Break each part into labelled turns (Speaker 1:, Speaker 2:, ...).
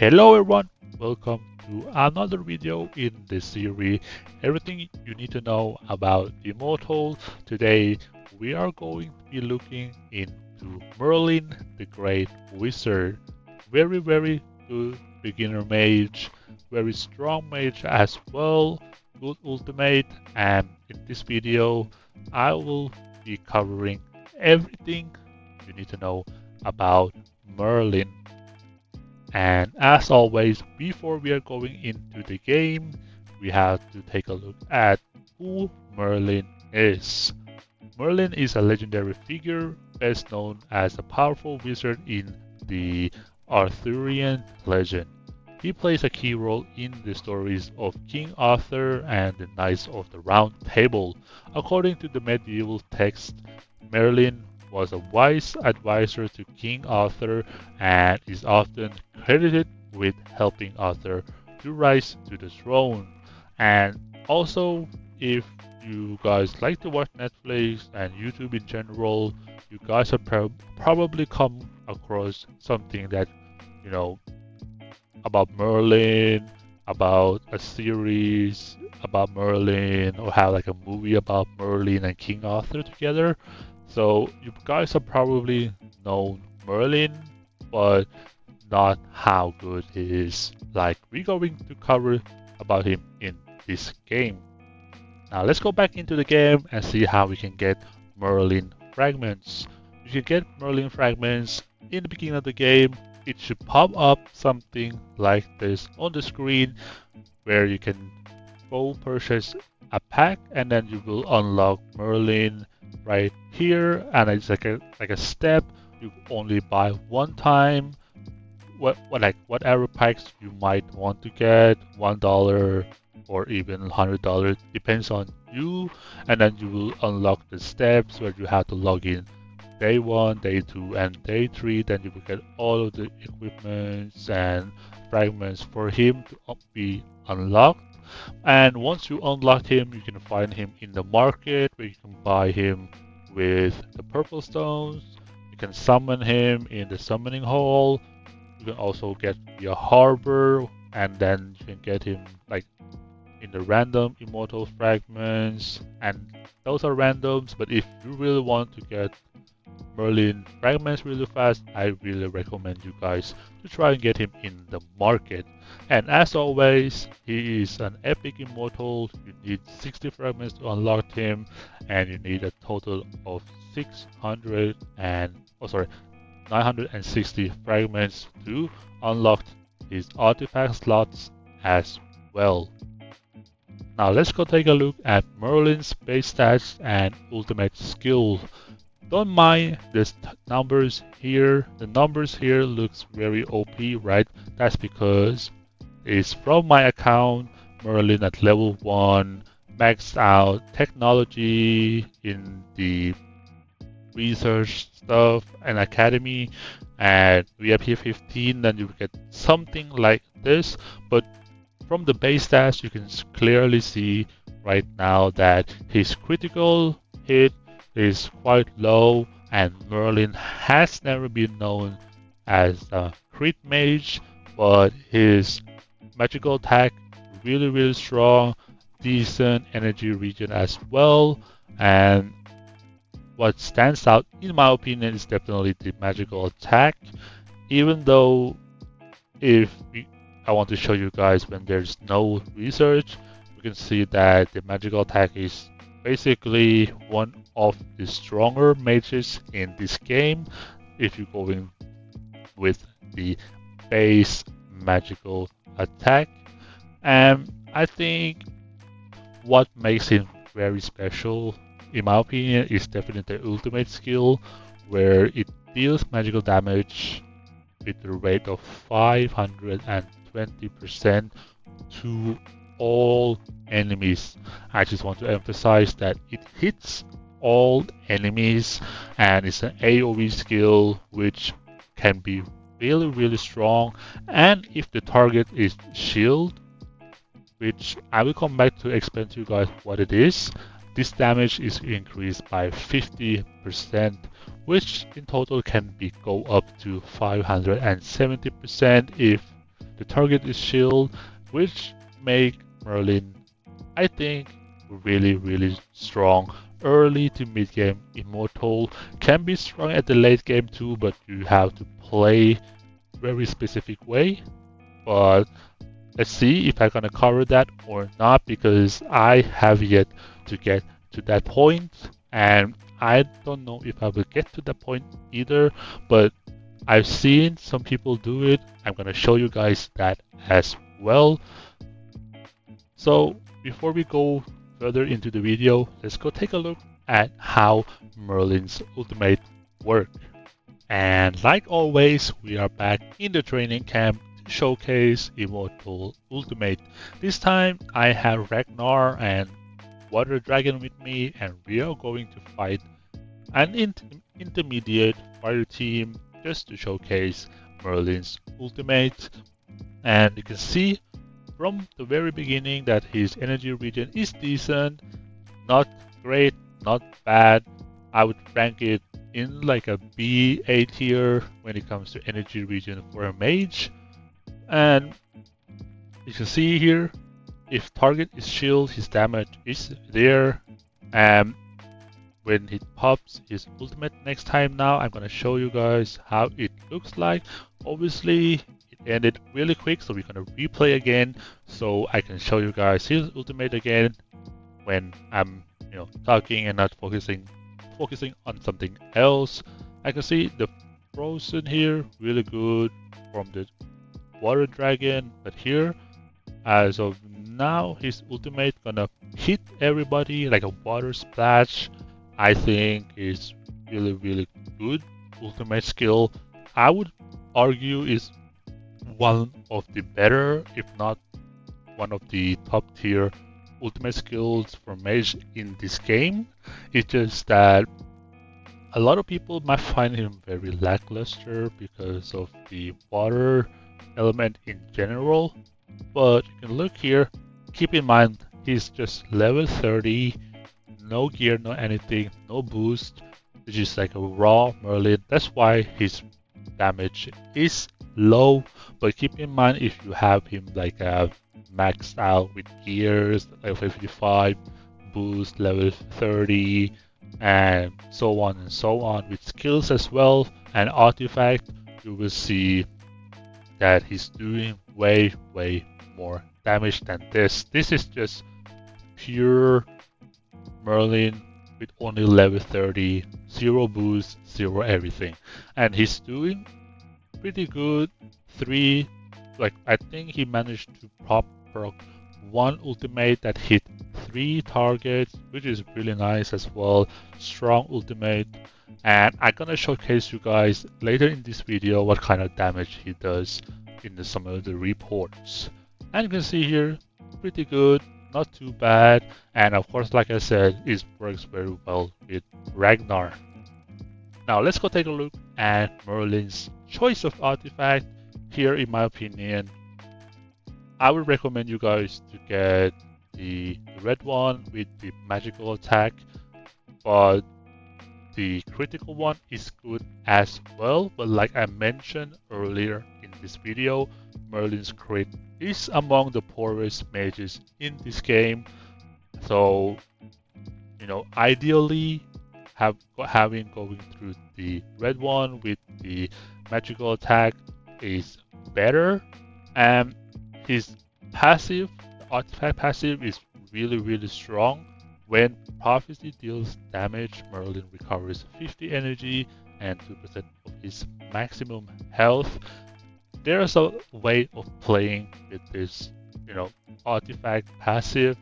Speaker 1: Hello everyone, welcome to another video in this series, everything you need to know about the Immortal. Today we are going to be looking into Merlin the Great Wizard. Very good beginner mage, very strong mage as well, good ultimate, and in this video I will be covering everything you need to know about Merlin. And as always, before we are going into the game, we have to take a look at who Merlin is. Merlin is a legendary figure, best known as a powerful wizard in the Arthurian legend. He plays a key role in the stories of King Arthur and the Knights of the Round Table. According to the medieval text, Merlin was a wise advisor to King Arthur and is often credited with helping Arthur to rise to the throne. And also, if you guys like to watch Netflix and YouTube in general, you guys have probably come across something that, you know, about Merlin, about a series about Merlin, or have like a movie about Merlin and King Arthur together. So you guys have probably known Merlin, but not how good he is. Like we're going to cover about him in this game. Now let's go back into the game and see how we can get Merlin fragments. You can get Merlin fragments in the beginning of the game. It should pop up something like this on the screen where you can go purchase a pack and then you will unlock Merlin right here, and it's like a step. You only buy one time. Whatever packs you might want to get, $1 or even $100 depends on you, and then you will unlock the steps where you have to log in day 1, day 2, and day 3. Then you will get all of the equipments and fragments for him to be unlocked. And once you unlock him, you can find him in the market where you can buy him with the purple stones. You can summon him in the summoning hall. You can also get the harbor, and then you can get him like in the random immortal fragments, and those are randoms. But if you really want to get Merlin fragments really fast, I really recommend you guys to try and get him in the market. And as always, he is an epic immortal. You need 60 fragments to unlock him, and you need a total of 960 fragments to unlock his artifact slots as well. Now let's go take a look at Merlin's base stats and ultimate skill. Don't mind the numbers here. The numbers here looks very OP, right? That's because it's from my account, Merlin at level 1, maxed out technology in the research stuff and academy, and VIP 15, then you get something like this. But from the base stats, you can clearly see right now that his critical hit is quite low, and Merlin has never been known as a crit mage, but his magical attack really strong, decent energy regen as well. And what stands out in my opinion is definitely the magical attack, even though I want to show you guys when there's no research, you can see that the magical attack is basically one of the stronger mages in this game if you're going with the base magical attack. And I think what makes him very special, in my opinion, is definitely the ultimate skill, where it deals magical damage with the rate of 520% to all enemies. I just want to emphasize that it hits all enemies, and it's an AoE skill which can be really strong. And if the target is shield, which I will come back to explain to you guys what it is, this damage is increased by 50%, which in total can go up to 570% if the target is shield, which make Merlin, I think, really strong. Early to mid game, Immortal can be strong at the late game too, but you have to play very specific way. But let's see if I'm gonna cover that or not, because I have yet to get to that point, and I don't know if I will get to that point either, but I've seen some people do it. I'm gonna show you guys that as well. So before we go further into the video, let's go take a look at how Merlin's ultimate works. And like always, we are back in the training camp to showcase Immortal Ultimate. This time I have Ragnar and Water Dragon with me, and we are going to fight an intermediate fire team just to showcase Merlin's ultimate. And you can see from the very beginning that his energy regen is decent, not great, not bad. I would rank it in like a B, A tier when it comes to energy regen for a mage. And you can see here, if target is shield, his damage is there. And when he pops his ultimate next time now, I'm gonna show you guys how it looks like. Obviously, it ended really quick, so we're gonna replay again so I can show you guys his ultimate again when I'm talking and not focusing on something else. I can see the frozen here really good from the water dragon, but here as of now his ultimate gonna hit everybody like a water splash. I think is really good ultimate skill. I would argue is one of the better, if not one of the top tier ultimate skills for mage in this game. It's just that a lot of people might find him very lackluster because of the water element in general. But you can look here, keep in mind he's just level 30, no gear, no anything, no boost. It's just like a raw Merlin. That's why his damage is low. But keep in mind if you have him like maxed out with gears, level 55, boost level 30, and so on with skills as well and artifact, you will see that he's doing way more damage than this. This is just pure Merlin with only level 30, zero boost, zero everything, and he's doing pretty good. I think he managed to proc one ultimate that hit 3 targets, which is really nice as well. Strong ultimate, and I'm gonna showcase you guys later in this video what kind of damage he does in some of the reports. And you can see here, pretty good, not too bad, and of course, like I said, it works very well with Ragnar. Now let's go take a look at Merlin's choice of artifact. Here, in my opinion, I would recommend you guys to get the red one with the magical attack, but the critical one is good as well. But like I mentioned earlier in this video, Merlin's crit is among the poorest mages in this game. So, ideally, having going through the red one with the magical attack is better. And his passive, the artifact passive, is really strong. When prophecy deals damage, Merlin recovers 50 energy and 2% of his maximum health. There's a way of playing with this, artifact passive.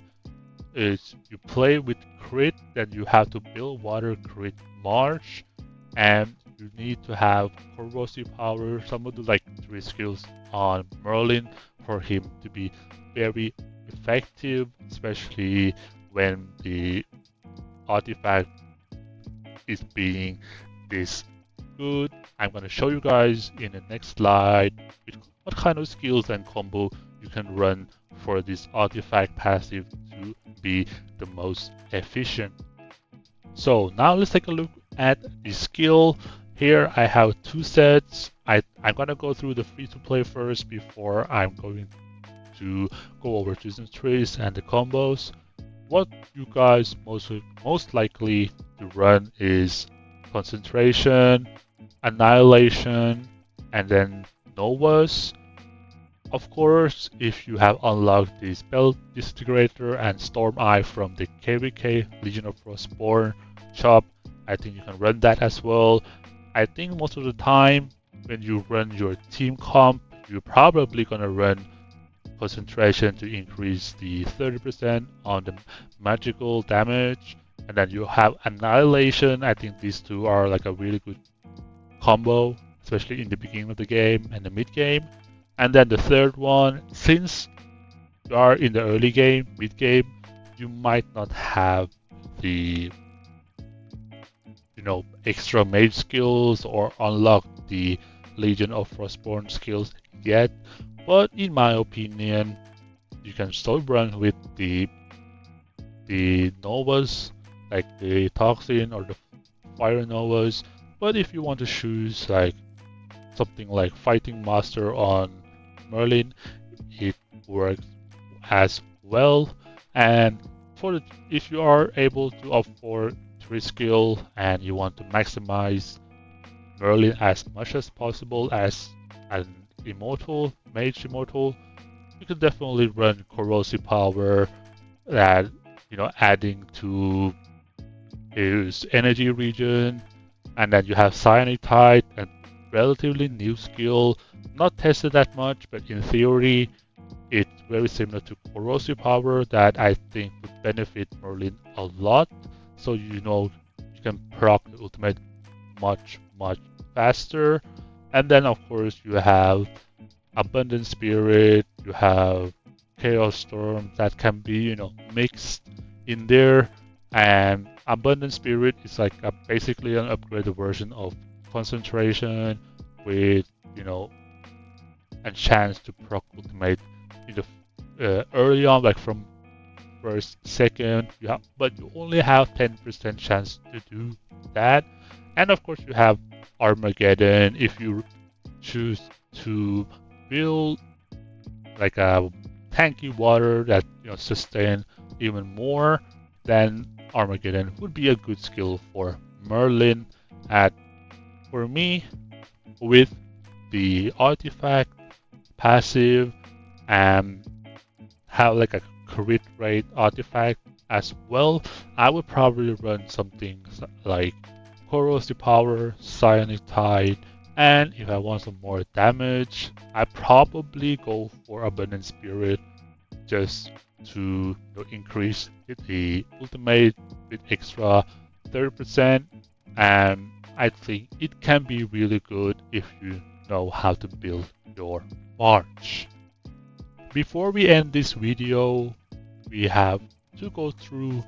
Speaker 1: Is you play with crit, then you have to build water crit march, and you need to have corrosive power, some of the like 3 skills on Merlin for him to be very effective, especially when the artifact is being this good. I'm going to show you guys in the next slide what kind of skills and combo you can run for this artifact passive to be the most efficient. So now let's take a look at the skill. Here I have two sets. I'm gonna go through the free-to-play first before I'm going to go over to the trees and the combos. What you guys most likely to run is concentration, annihilation, and then novas. Of course, if you have unlocked the Spell Disintegrator and Storm Eye from the KVK Legion of Frostborn shop, I think you can run that as well. I think most of the time when you run your team comp, you're probably gonna run concentration to increase the 30% on the magical damage, and then you have annihilation. I think these two are like a really good combo, especially in the beginning of the game and the mid game. And then the third one, since you are in the early game, mid game, you might not have the extra mage skills or unlock the Legion of Frostborn skills yet. But in my opinion, you can still run with the novas, like the Toxin or the Fire Novas. But if you want to choose like something like Fighting Master on Merlin, it works as well. And if you are able to afford 3 skill and you want to maximize Merlin as much as possible as an immortal, mage immortal, you can definitely run corrosive power that adding to his energy regen, and then you have Cyanide, and relatively new skill, not tested that much, but in theory it's very similar to corrosive power that I think would benefit Merlin a lot. So you can proc the ultimate much faster. And then of course you have Abundant Spirit, you have Chaos Storm that can be mixed in there. And Abundant Spirit is like basically an upgraded version of Concentration with a chance to proc ultimate in the early on, like from first, second. But you only have 10% chance to do that. And of course, you have Armageddon if you choose to build like a tanky water that sustain even more. Then Armageddon would be a good skill for Merlin. At for me, with the artifact passive and have like a crit rate artifact as well, I would probably run something like Corrosive Power, Psionic Tide, and if I want some more damage, I probably go for Abundant Spirit just to increase the ultimate with extra 30%, and I think it can be really good if you know how to build your march. Before we end this video, we have to go through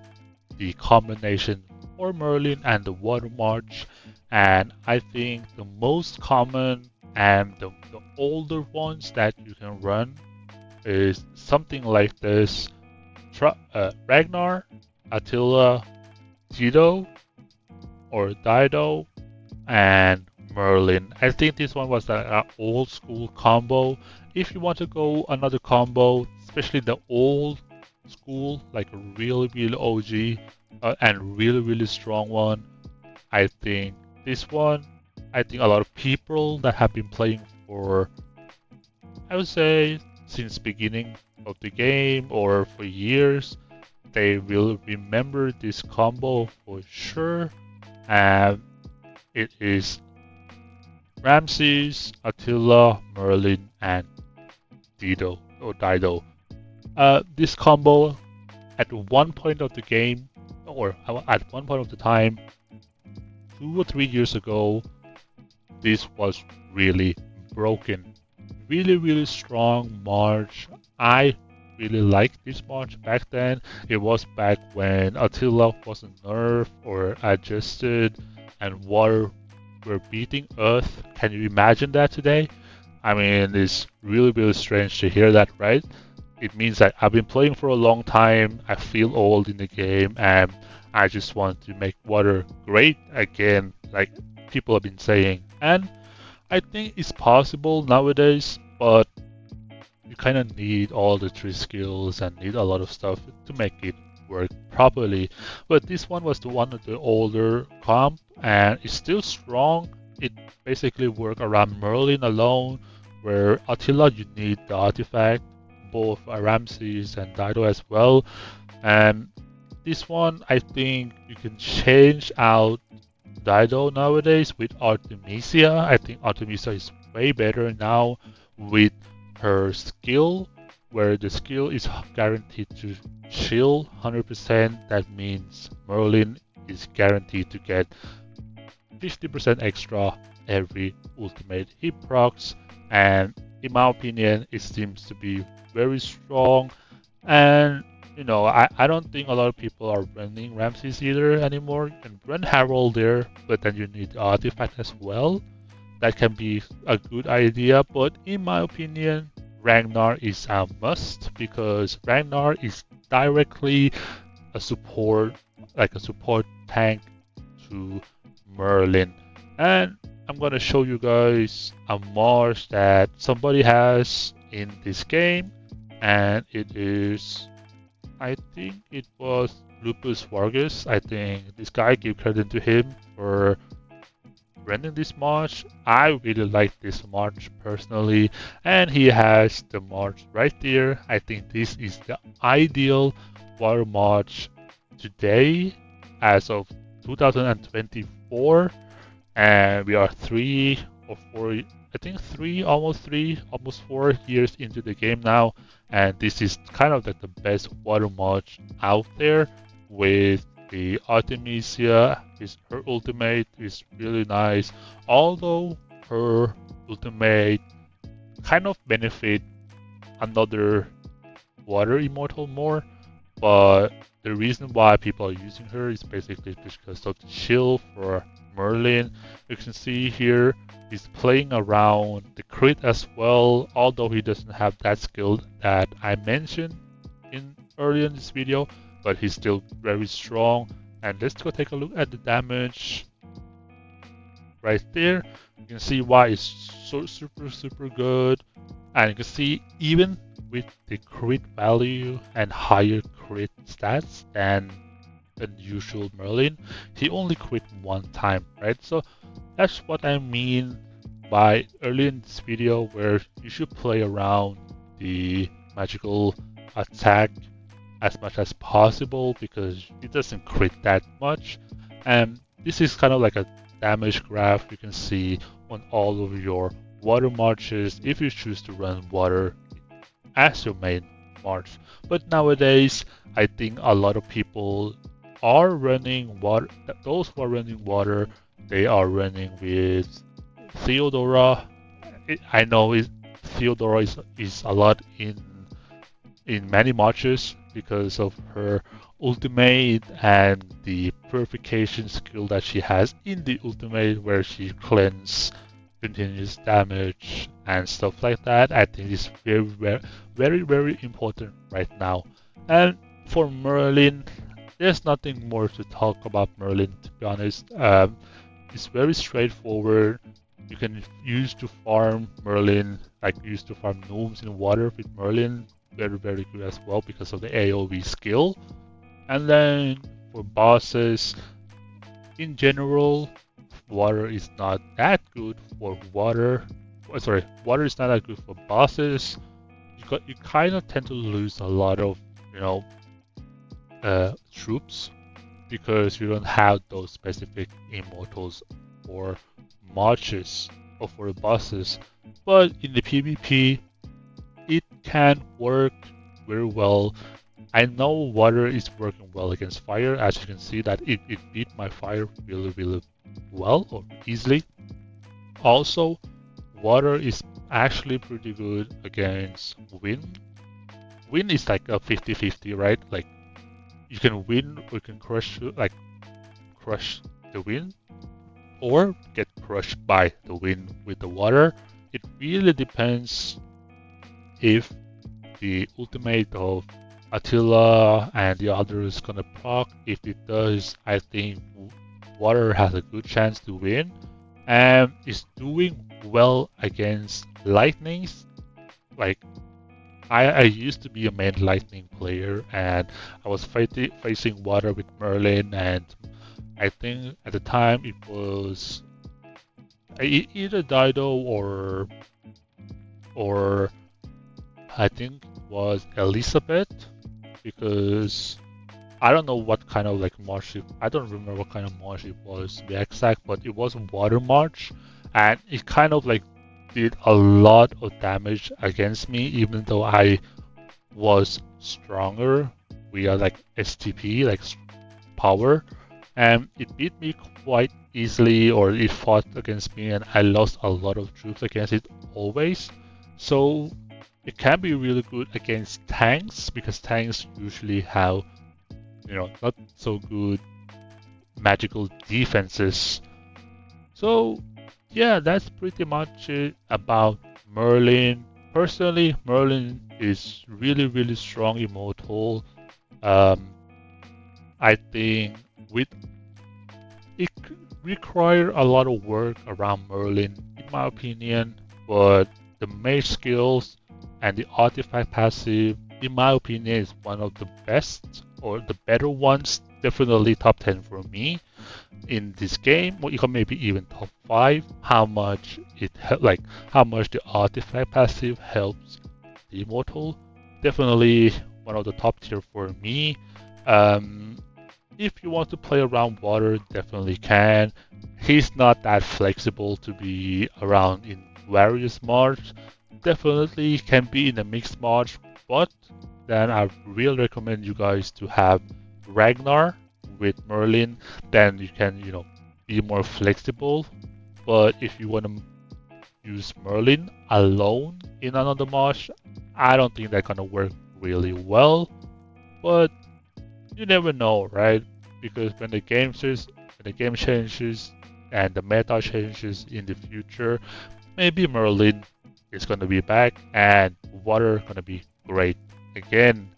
Speaker 1: the combination for Merlin and the Water March, and I think the most common and the older ones that you can run is something like this: Ragnar, Attila, Dido, or Dido, and Merlin. I think this one was an old school combo. If you want to go another combo, especially the old school, like a really OG and really strong one, I think this one, I think a lot of people that have been playing for, I would say, since beginning of the game or for years, they will remember this combo for sure. And it is Ramses, Attila, Merlin, and Dido or Dido. This combo at one point of the game, or at one point of the time, 2 or 3 years ago, this was really broken. Really strong March. I really liked this March back then. It was back when Attila wasn't nerfed or adjusted and water were beating Earth. Can you imagine that today? I mean, it's really strange to hear that, right? It means that I've been playing for a long time, I feel old in the game, and I just want to make water great again. Like, people have been saying. And I think it's possible nowadays, but you kind of need all the three skills and need a lot of stuff to make it work properly. But this one was the one of the older comp, and it's still strong. It basically work around Merlin alone, where Attila you need the artifact, both Ramses and Dido as well. And this one, I think you can change out Dido nowadays with Artemisia. I think Artemisia is way better now with her skill, where the skill is guaranteed to chill 100%. That means Merlin is guaranteed to get 50% extra every ultimate he procs, and in my opinion, it seems to be very strong. And I don't think a lot of people are running Ramses either anymore. You can run Harold there, but then you need the artifact as well. That can be a good idea, but in my opinion, Ragnar is a must because Ragnar is directly a support, like a support tank to Merlin. And I'm gonna show you guys a Mars that somebody has in this game, and it is, I think it was Lupus Vargas. I think this guy, give credit to him for running this march. I really like this march personally, and he has the march right there. I think this is the ideal water march today as of 2024, and we are 3 or 4, I think almost 4 years into the game now, and this is kind of like the best water march out there with the Artemisia. Her ultimate is really nice, although her ultimate kind of benefit another water immortal more, but the reason why people are using her is basically because of the shield for Merlin. You can see here he's playing around the crit as well, although he doesn't have that skill that I mentioned earlier in this video, but he's still very strong. And let's go take a look at the damage right there. You can see why it's so super good, and you can see even with the crit value and higher crit stats than the usual Merlin, he only crit one time, right? So that's what I mean by early in this video, where you should play around the magical attack as much as possible because it doesn't crit that much. And this is kind of like a damage graph you can see on all of your water marches if you choose to run water as your main march. But nowadays, I think a lot of people are running water. Those who are running water, they are running with Theodora. I know Theodora is a lot in many matches because of her ultimate and the purification skill that she has in the ultimate, where she cleanses continuous damage and stuff like that. I think it's very important right now. And for Merlin, there's nothing more to talk about Merlin, to be honest. It's very straightforward. You can use to farm Merlin, like use to farm gnomes in water with Merlin. Very good as well because of the AoE skill. And then for bosses, in general, water is not that good for water. Water is not that good for bosses. You kind of tend to lose a lot of troops because you don't have those specific immortals for marches or for bosses. But in the PvP, it can work very well. I know water is working well against fire. As you can see that it beat my fire really well or easily. Also, water is actually pretty good against wind. Wind is like a 50-50, right? Like you can win or you can crush the wind or get crushed by the wind with the water. It really depends if the ultimate of Attila and the others gonna proc. If it does, I think water has a good chance to win. and is doing well against lightnings. Like I used to be a main lightning player, and I was facing water with Merlin, and I think at the time it was either Dido or I think it was Elizabeth, because I don't know what kind of like march I don't remember what kind of march it was to be exact, but it was a water march, and it kind of like did a lot of damage against me, even though I was stronger via like STP, like power, and it beat me quite easily, or it fought against me, and I lost a lot of troops against it always. So it can be really good against tanks, because tanks usually have, not so good magical defenses. So yeah, that's pretty much it about Merlin. Personally, Merlin is really, really strong immortal. Um, I think with it require a lot of work around Merlin, in my opinion, but the mage skills and the artifact passive, in my opinion, is one of the best or the better ones. Definitely top 10 for me in this game, or even maybe even top 5. How much like how much the artifact passive helps the immortal. Definitely one of the top tier for me. Um, if you want to play around water, definitely can. He's not that flexible to be around in various mods. Definitely can be in a mixed mod, but then I really recommend you guys to have Ragnar with Merlin. Then you can, be more flexible. But if you want to use Merlin alone in another mod, I don't think that's gonna work really well. But you never know, right? Because when the game changes and the meta changes in the future, maybe Merlin is gonna be back and water gonna be great again.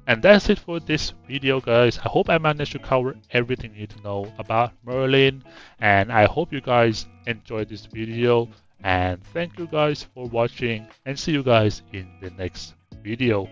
Speaker 1: And that's it for this video, guys. I hope I managed to cover everything you need to know about Merlin, and I hope you guys enjoyed this video. And thank you guys for watching, and see you guys in the next video.